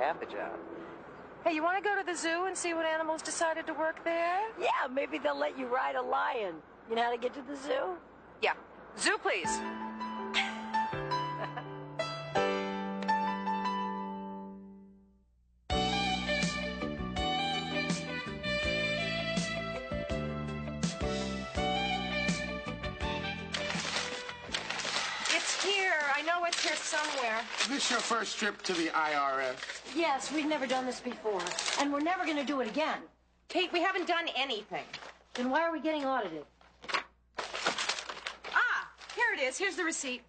half the job. Hey, you want to go to the zoo and see what animals decided to work there? Yeah, maybe they'll let you ride a lion. You know how to get to the zoo? Yeah. Zoo, please. It's here. I know it's here somewhere. Is this your first trip to the IRS? Yes, we've never done this before. And we're never going to do it again. Kate, we haven't done anything. Then why are we getting audited? Ah, here it is. Here's the receipt.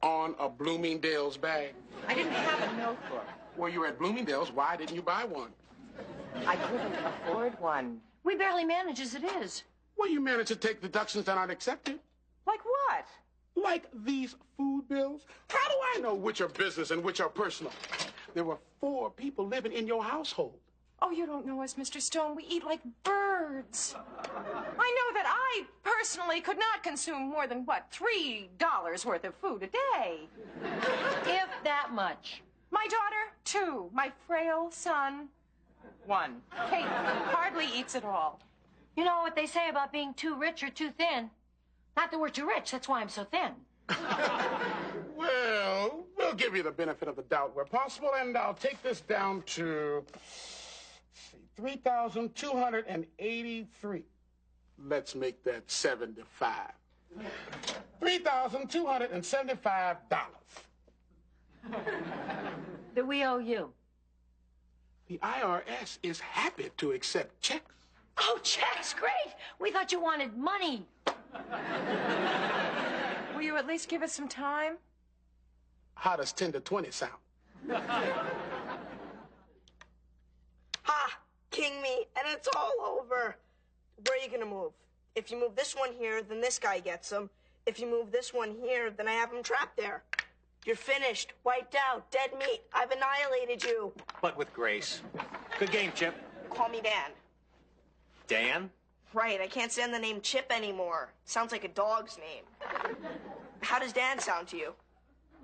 On a Bloomingdale's bag. I didn't have a notebook. Well, you were at Bloomingdale's. Why didn't you buy one? I couldn't afford one. We barely manage as it is. Well, you managed to take deductions that aren't accepted. Like what? Like these food bills. How do I know which are business and which are personal? There were 4 people living in your household. Oh, you don't know us, Mr. Stone. We eat like birds. I know that I personally could not consume more than, what, $3 worth of food a day. If that much. My daughter, 2. My frail son, 1. Kate hardly eats at all. You know what they say about being too rich or too thin? Not that we're too rich, that's why I'm so thin. Well, we'll give you the benefit of the doubt where possible, and I'll take this down to, $3,283. Let's make that 75. $3,275. That we owe you. The IRS is happy to accept checks. Oh, checks, great. We thought you wanted money. Will you at least give us some time? How does 10 to 20 sound? Ha! King me, and it's all over. Where are you gonna move? If you move this one here, then this guy gets him. If you move this one here, then I have him trapped there. You're finished, wiped out, dead meat. I've annihilated you. But with grace. Good game, Chip. Call me Dan. Dan? Right, I can't stand the name Chip anymore. Sounds like a dog's name. How does Dan sound to you?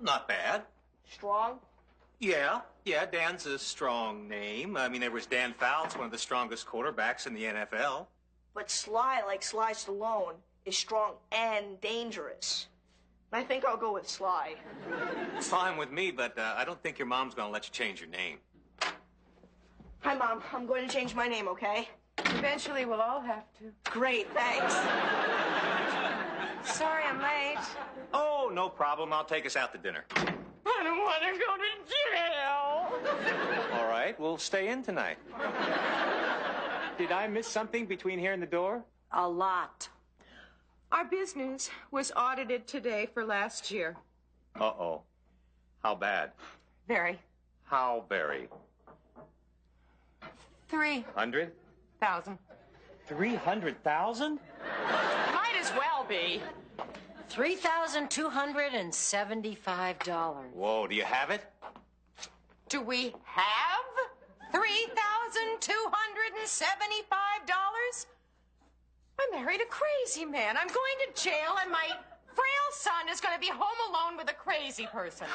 Not bad. Strong? Yeah, Dan's a strong name. I mean, there was Dan Fouts, one of the strongest quarterbacks in the NFL. But Sly, like Sly Stallone, is strong and dangerous. I think I'll go with Sly. Fine with me, but I don't think your mom's gonna let you change your name. Hi, Mom. I'm going to change my name, okay? Eventually, we'll all have to. Great, thanks. Sorry I'm late. Oh, no problem. I'll take us out to dinner. I don't want to go to jail. All right, we'll stay in tonight. Did I miss something between here and the door? A lot. Our business was audited today for last year. Uh-oh. How bad? Very. How very? 3,000. 100? 300,000? Might as well be. $3,275. Whoa, do you have it? Do we have $3,275? I married a crazy man. I'm going to jail, and my frail son is going to be home alone with a crazy person.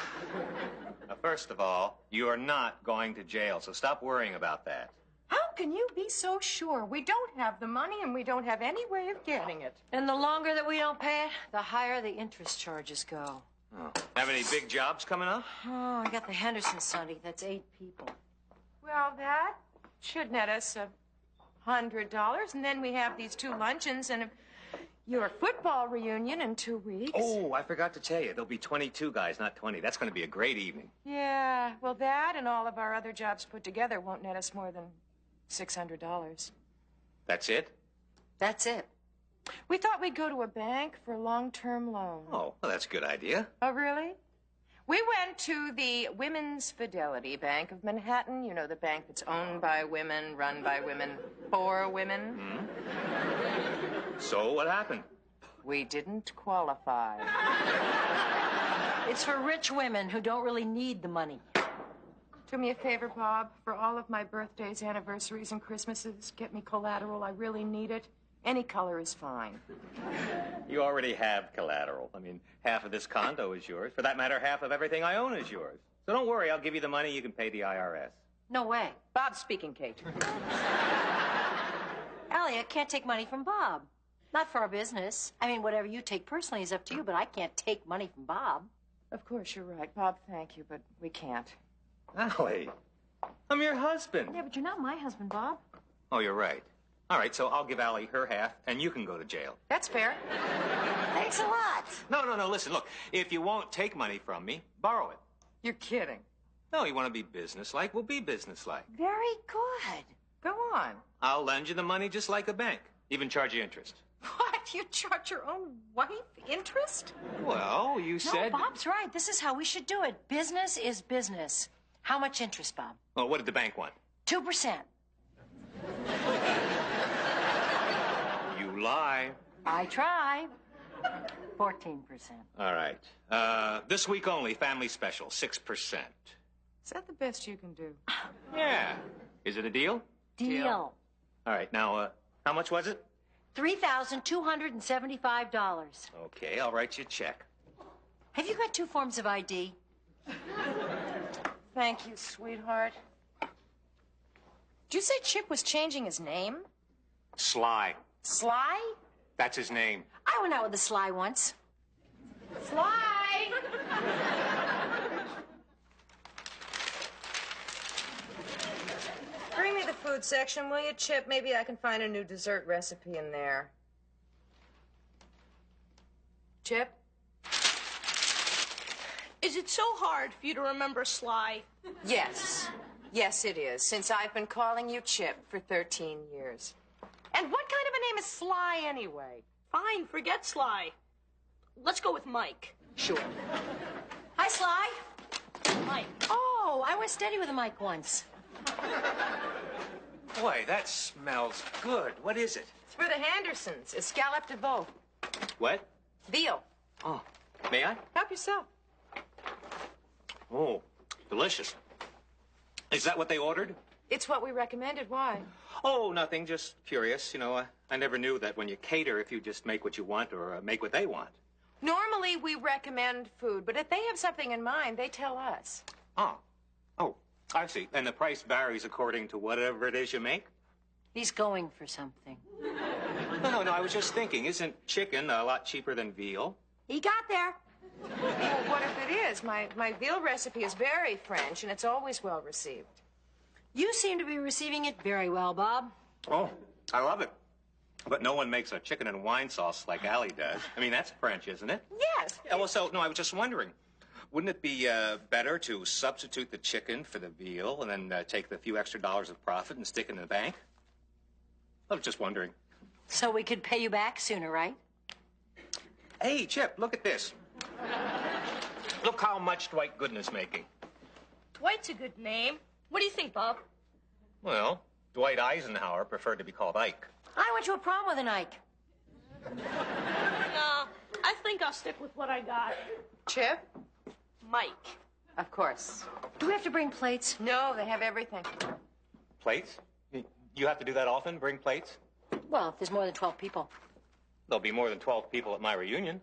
Now, first of all, you are not going to jail, so stop worrying about that. How can you be so sure? We don't have the money, and we don't have any way of getting it. And the longer that we don't pay it, the higher the interest charges go. Oh. Have any big jobs coming up? Oh, I got the Henderson Sunday. That's 8 people. Well, that should net us $100, and then we have these 2 luncheons and your football reunion in 2 weeks. Oh, I forgot to tell you. There'll be 22 guys, not 20. That's going to be a great evening. Yeah, well, that and all of our other jobs put together won't net us more than $600. That's it? That's it. We thought we'd go to a bank for a long-term loan. Oh, well, that's a good idea. Oh, really? We went to the Women's Fidelity Bank of Manhattan. You know, the bank that's owned by women, run by women, for women. Mm-hmm. So what happened? We didn't qualify. It's for rich women who don't really need the money. Do me a favor, Bob. For all of my birthdays, anniversaries, and Christmases, get me collateral. I really need it. Any color is fine. You already have collateral. I mean, half of this condo is yours. For that matter, half of everything I own is yours. So don't worry, I'll give you the money. You can pay the IRS. No way. Bob's speaking, Kate. Allie, I can't take money from Bob. Not for our business. I mean, whatever you take personally is up to you, but I can't take money from Bob. Of course, you're right. Bob, thank you, but we can't. Allie, I'm your husband. Yeah, but you're not my husband, Bob. Oh, you're right. All right, so I'll give Allie her half, and you can go to jail. That's fair. Thanks a lot. No, listen, look. If you won't take money from me, borrow it. You're kidding. No, you want to be businesslike? We'll be businesslike. Very good. Go on. I'll lend you the money just like a bank. Even charge you interest. What? You charge your own wife interest? Well, you said... No, Bob's right. This is how we should do it. Business is business. How much interest, Bob? Well, what did the bank want? 2%. You lie. I try. 14%. All right. This week only, family special, 6%. Is that the best you can do? Yeah. Is it a deal? Deal. All right, now, how much was it? $3,275. Okay, I'll write you a check. Have you got 2 forms of ID? Thank you, sweetheart. Did you say Chip was changing his name? Sly. Sly? That's his name. I went out with the Sly once. Sly! Bring me the food section, will you, Chip? Maybe I can find a new dessert recipe in there. Chip? Is it so hard for you to remember Sly? Yes. Yes, it is, since I've been calling you Chip for 13 years. And what kind of a name is Sly, anyway? Fine, forget Sly. Let's go with Mike. Sure. Hi, Sly. Mike. Oh, I was steady with a mic once. Boy, that smells good. What is it? It's for the Hendersons. It's scalloped de veau. What? Veal. Oh, may I? Help yourself. Oh, delicious. Is that what they ordered? It's what we recommended. Why? Oh, nothing. Just curious. You know, I never knew that when you cater, if you just make what you want or make what they want. Normally, we recommend food, but if they have something in mind, they tell us. Oh, I see. And the price varies according to whatever it is you make? He's going for something. No, I was just thinking, isn't chicken a lot cheaper than veal? He got there. Well, what if it is? My veal recipe is very French, and it's always well received. You seem to be receiving it very well, Bob. Oh, I love it. But no one makes a chicken and wine sauce like Allie does. I mean, that's French, isn't it? Yes. Yeah, well, no, I was just wondering. Wouldn't it be better to substitute the chicken for the veal and then take the few extra dollars of profit and stick it in the bank? I was just wondering. So we could pay you back sooner, right? Hey, Chip, look at this. Look how much Dwight Gooden's making. Dwight's a good name. What do you think, Bob? Well, Dwight Eisenhower preferred to be called Ike. I went to a prom with an Ike. Nah, I think I'll stick with what I got. Chip? Mike. Of course. Do we have to bring plates? No, they have everything. Plates? You have to do that often, bring plates? Well, if there's more than 12 people. There'll be more than 12 people at my reunion.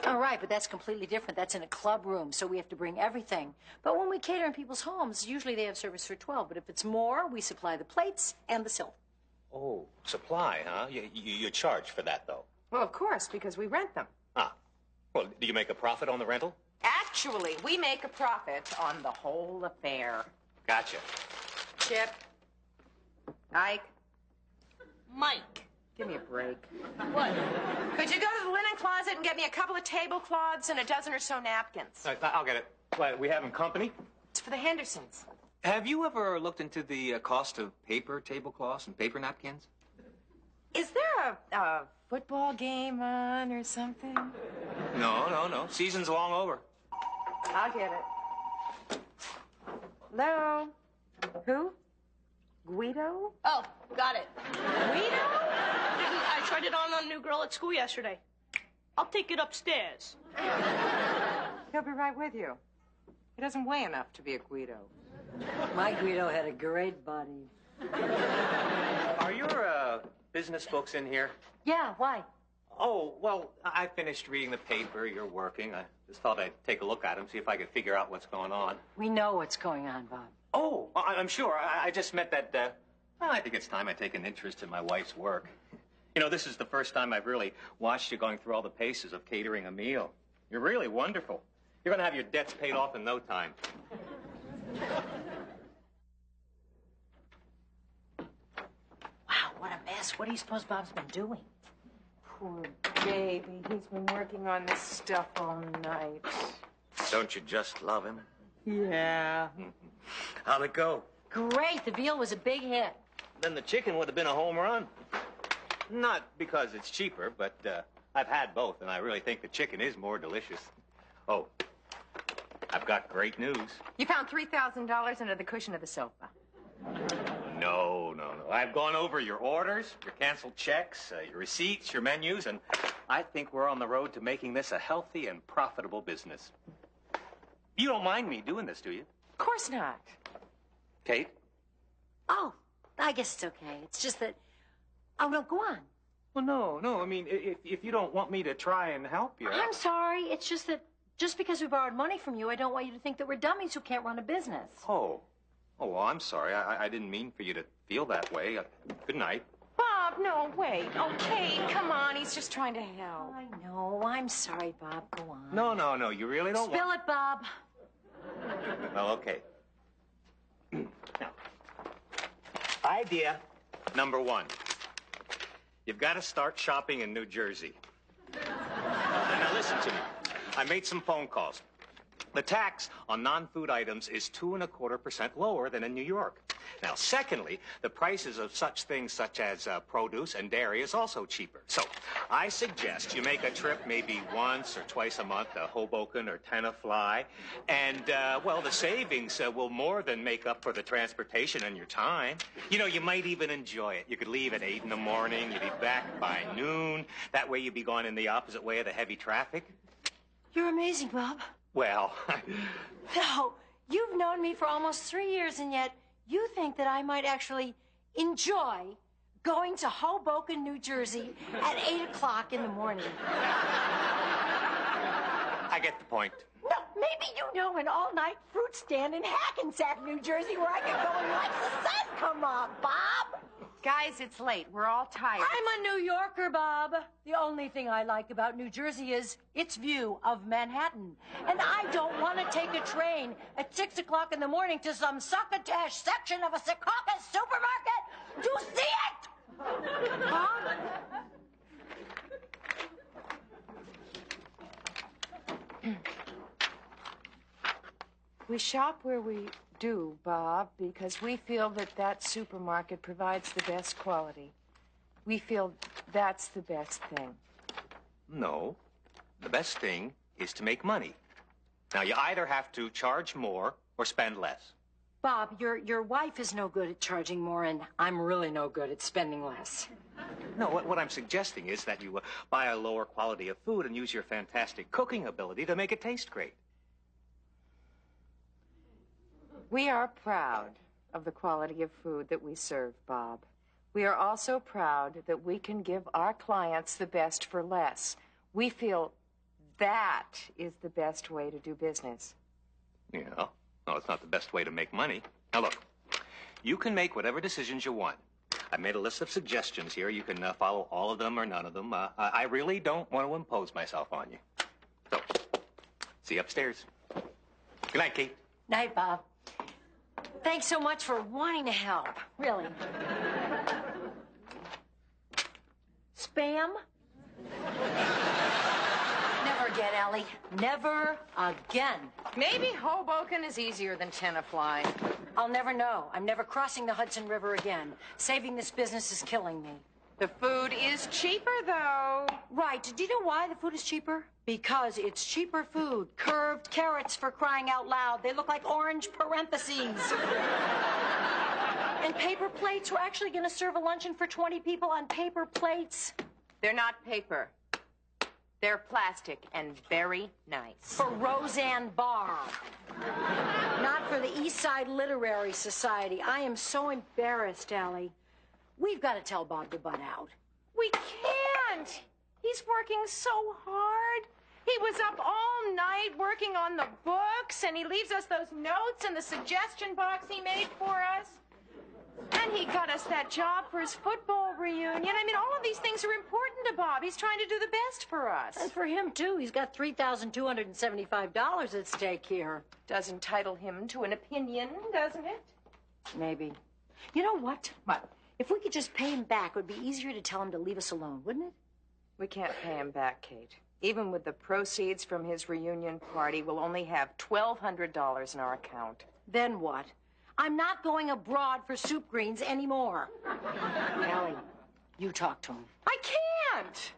All right, but that's completely different. That's in a club room, so we have to bring everything. But when we cater in people's homes, usually they have service for 12. But if it's more, we supply the plates and the silver. Oh, supply, huh? You charge for that, though. Well, of course, because we rent them. Ah. Well, do you make a profit on the rental? Actually, we make a profit on the whole affair. Gotcha. Chip? Ike? Mike. Give me a break. What? Could you go to the linen closet and get me a couple of tablecloths and a dozen or so napkins? I'll get it. What, we having company? It's for the Hendersons. Have you ever looked into the cost of paper tablecloths and paper napkins? Is there a football game on or something? No. Season's long over. I'll get it. Hello? Who? Guido? Oh, got it. Guido? I tried it on a new girl at school yesterday. I'll take it upstairs. He'll be right with you. He doesn't weigh enough to be a Guido. My Guido had a great body. Are your business books in here? Yeah, why? Oh, well, I finished reading the paper. You're working. I just thought I'd take a look at them, see if I could figure out what's going on. We know what's going on, Bob. Oh, I'm sure. I just meant that, well, I think it's time I take an interest in my wife's work. You know, this is the first time I've really watched you going through all the paces of catering a meal. You're really wonderful. You're going to have your debts paid off in no time. Wow, what a mess. What do you suppose Bob's been doing? Poor baby. He's been working on this stuff all night. Don't you just love him? Yeah. How'd it go? Great. The veal was a big hit. Then the chicken would have been a home run. Not because it's cheaper, but I've had both, and I really think the chicken is more delicious. Oh, I've got great news. You found $3,000 under the cushion of the sofa. No. I've gone over your orders, your canceled checks, your receipts, your menus, and I think we're on the road to making this a healthy and profitable business. You don't mind me doing this, do you? Of course not. Kate? Oh, I guess it's okay. It's just that... Oh, no, go on. Well, no. I mean, if you don't want me to try and help you... I'm sorry. It's just that just because we borrowed money from you, I don't want you to think that we're dummies who can't run a business. Oh, well, I'm sorry. I didn't mean for you to feel that way. Good night. Bob, no, wait. Okay, come on. He's just trying to help. I know. I'm sorry, Bob. Go on. No. You really don't Spill it, Bob. Well, okay. Now, idea number 1. You've got to start shopping in New Jersey. Now, listen to me. I made some phone calls. The tax on non-food items is 2.25% lower than in New York. Now, secondly, the prices of such things such as produce and dairy is also cheaper. So, I suggest you make a trip maybe once or twice a month to Hoboken or Tenafly. And, well, the savings will more than make up for the transportation and your time. You know, you might even enjoy it. You could leave at 8 in the morning. You'd be back by noon. That way you'd be going in the opposite way of the heavy traffic. You're amazing, Bob. Well... No, you've known me for almost 3 years, and yet you think that I might actually enjoy going to Hoboken, New Jersey at 8 o'clock in the morning. I get the point. No, maybe you know an all-night fruit stand in Hackensack, New Jersey, where I can go and watch the sun come up, Bob. Guys, it's late. We're all tired. I'm a New Yorker, Bob. The only thing I like about New Jersey is its view of Manhattan. And I don't want to take a train at 6 o'clock in the morning to some succotash section of a Secaucus supermarket to see it! Bob? We shop where we do, Bob, because we feel that that supermarket provides the best quality. We feel that's the best thing. No. The best thing is to make money. Now, you either have to charge more or spend less. Bob, your wife is no good at charging more, and I'm really no good at spending less. No, what I'm suggesting is that you buy a lower quality of food and use your fantastic cooking ability to make it taste great. We are proud of the quality of food that we serve, Bob. We are also proud that we can give our clients the best for less. We feel that is the best way to do business. Yeah. No, it's not the best way to make money. Now, look, you can make whatever decisions you want. I made a list of suggestions here. You can follow all of them or none of them. I really don't want to impose myself on you. So, see you upstairs. Good night, Kate. Night, Bob. Thanks so much for wanting to help. Really. Spam? Never again, Allie. Never again. Maybe Hoboken is easier than Tenafly. I'll never know. I'm never crossing the Hudson River again. Saving this business is killing me. The food is cheaper, though. Right. Do you know why the food is cheaper? Because it's cheaper food. Curved carrots, for crying out loud. They look like orange parentheses. And paper plates. We're actually going to serve a luncheon for 20 people on paper plates. They're not paper. They're plastic and very nice. For Roseanne Barr. Not for the East Side Literary Society. I am so embarrassed, Allie. We've got to tell Bob to butt out. We can't. He's working so hard. He was up all night working on the books, and he leaves us those notes in the suggestion box he made for us. And he got us that job for his football reunion. I mean, all of these things are important to Bob. He's trying to do the best for us. And for him, too. He's got $3,275 at stake here. Does entitle him to an opinion, doesn't it? Maybe. You know what? What? If we could just pay him back, it would be easier to tell him to leave us alone, wouldn't it? We can't pay him back, Kate. Even with the proceeds from his reunion party, we'll only have $1,200 in our account. Then what? I'm not going abroad for soup greens anymore. Allie, you talk to him. I can't!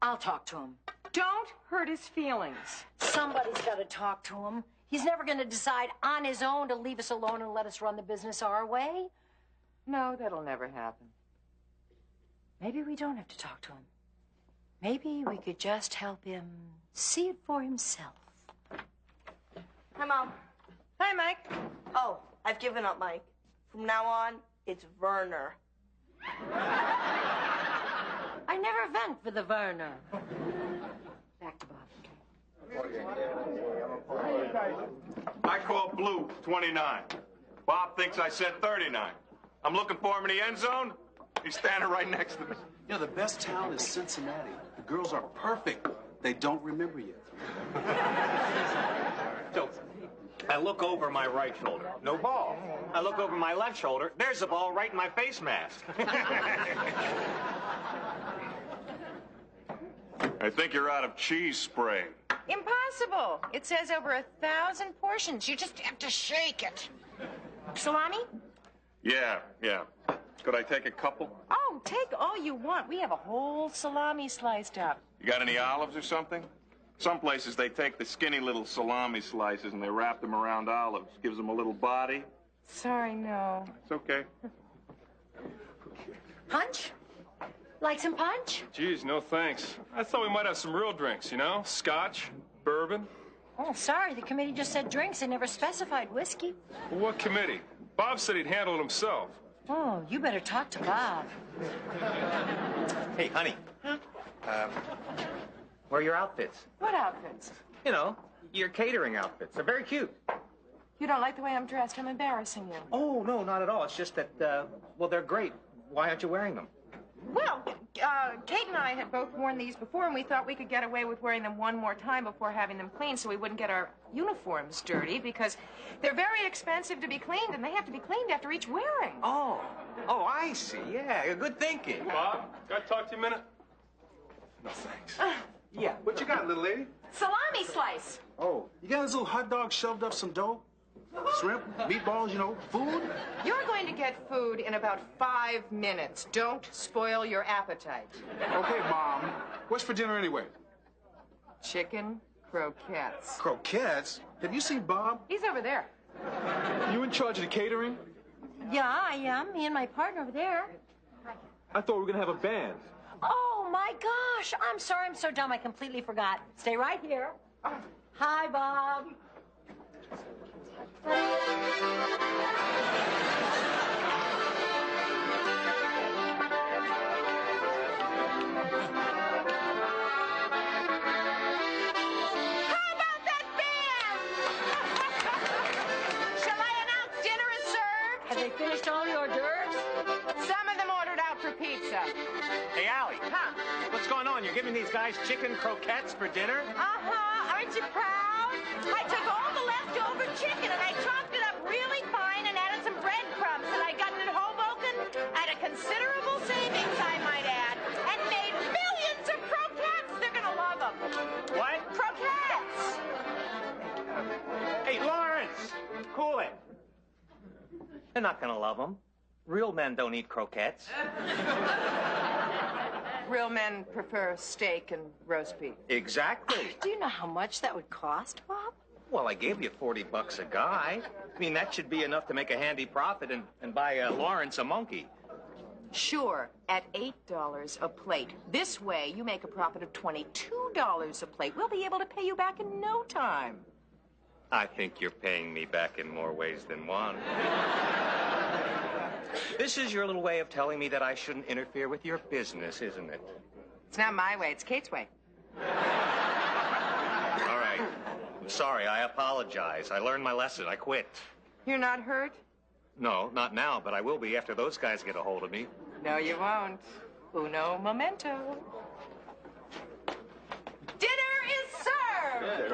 I'll talk to him. Don't hurt his feelings. Somebody's got to talk to him. He's never going to decide on his own to leave us alone and let us run the business our way. No, that'll never happen. Maybe we don't have to talk to him. Maybe we could just help him see it for himself. Hi, Mom. Hi, Mike. Oh, I've given up, Mike. From now on, it's Werner. I never went for the Werner. Back to Bob. I call blue 29. Bob thinks I said 39. I'm looking for him in the end zone. He's standing right next to me. You know, the best town is Cincinnati. The girls are perfect. They don't remember you. So, I look over my right shoulder. No ball. I look over my left shoulder. There's a ball right in my face mask. I think you're out of cheese spray. Impossible. It says over 1,000 portions. You just have to shake it. Salami? Yeah. Could I take a couple? Oh, take all you want. We have a whole salami sliced up. You got any olives or something? Some places they take the skinny little salami slices and they wrap them around olives. Gives them a little body. Sorry, no. It's okay. Punch? Like some punch? Geez, no thanks. I thought we might have some real drinks, you know? Scotch, bourbon. Oh, sorry. The committee just said drinks. They never specified whiskey. Well, what committee? Bob said he'd handle it himself. Oh, you better talk to Bob. Hey, honey. Where are your outfits? What outfits? You know, your catering outfits. They're very cute. You don't like the way I'm dressed? I'm embarrassing you. Oh, no, not at all. It's just that, well, they're great. Why aren't you wearing them? Well, Kate and I had both worn these before, and we thought we could get away with wearing them one more time before having them cleaned so we wouldn't get our uniforms dirty, because they're very expensive to be cleaned, and they have to be cleaned after each wearing. Oh, I see. Yeah, good thinking. Bob, can I talk to you a minute? No thanks. Yeah. What you got, little lady? Salami slice. Oh, you got this little hot dog shoved up some dough? Shrimp, meatballs, you know, food? You're going to get food in about 5 minutes. Don't spoil your appetite. Okay, Mom. What's for dinner anyway? Chicken croquettes. Croquettes? Have you seen Bob? He's over there. You in charge of the catering? Yeah, I am. Me and my partner over there. I thought we were going to have a band. Oh, my gosh. I'm sorry. I'm so dumb. I completely forgot. Stay right here. Hi, Bob. Finished all your hors d'oeuvres? Some of them ordered out for pizza. Hey, Allie. Huh? What's going on? You're giving these guys chicken croquettes for dinner? Uh-huh. Aren't you proud? I took all the leftover chicken and I chopped it up really fine and added some breadcrumbs that I'd gotten in Hoboken at a considerable savings, I might add, and made millions of croquettes. They're gonna love them. What? Croquettes. Hey, Lawrence! Cool it. They're not gonna love them. Real men don't eat croquettes. Real men prefer steak and roast beef. Exactly. Do you know how much that would cost, Bob? Well, I gave you $40 a guy. I mean, that should be enough to make a handy profit and buy Lawrence a monkey. Sure, at $8 a plate. This way, you make a profit of $22 a plate. We'll be able to pay you back in no time. I think you're paying me back in more ways than one. This is your little way of telling me that I shouldn't interfere with your business, isn't it? It's not my way, it's Kate's way. Sorry, I apologize. I learned my lesson. I quit. You're not hurt? No, not now, but I will be after those guys get a hold of me. No, you won't. Uno momento. Dinner is served!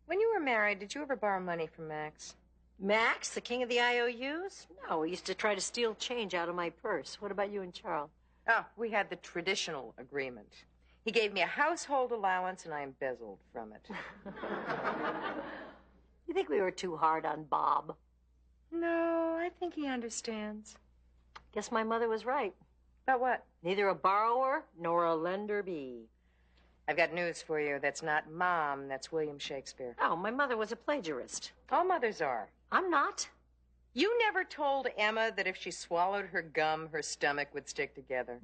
When you were married, did you ever borrow money from Max? Max, the king of the IOUs? No, he used to try to steal change out of my purse. What about you and Charles? Oh, we had the traditional agreement. He gave me a household allowance, and I embezzled from it. You think we were too hard on Bob? No, I think he understands. Guess my mother was right. About what? Neither a borrower nor a lender be. I've got news for you. That's not Mom, that's William Shakespeare. Oh, my mother was a plagiarist. All mothers are. I'm not. You never told Emma that if she swallowed her gum, her stomach would stick together.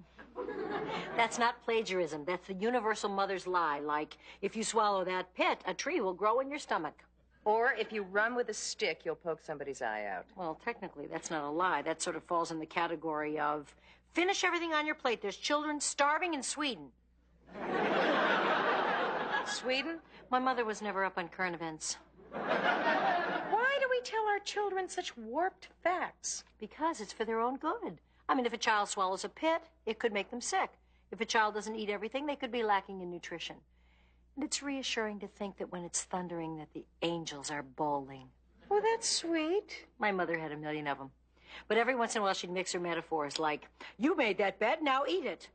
That's not plagiarism. That's the universal mother's lie. Like, if you swallow that pit, a tree will grow in your stomach. Or if you run with a stick, you'll poke somebody's eye out. Well, technically, that's not a lie. That sort of falls in the category of finish everything on your plate. There's children starving in Sweden. Sweden? My mother was never up on current events. Why do we tell our children such warped facts? Because it's for their own good. I mean, if a child swallows a pit, it could make them sick. If a child doesn't eat everything, they could be lacking in nutrition. And it's reassuring to think that when it's thundering that the angels are bowling. Oh, that's sweet. My mother had a million of them. But every once in a while she'd mix her metaphors like, you made that bed, now eat it.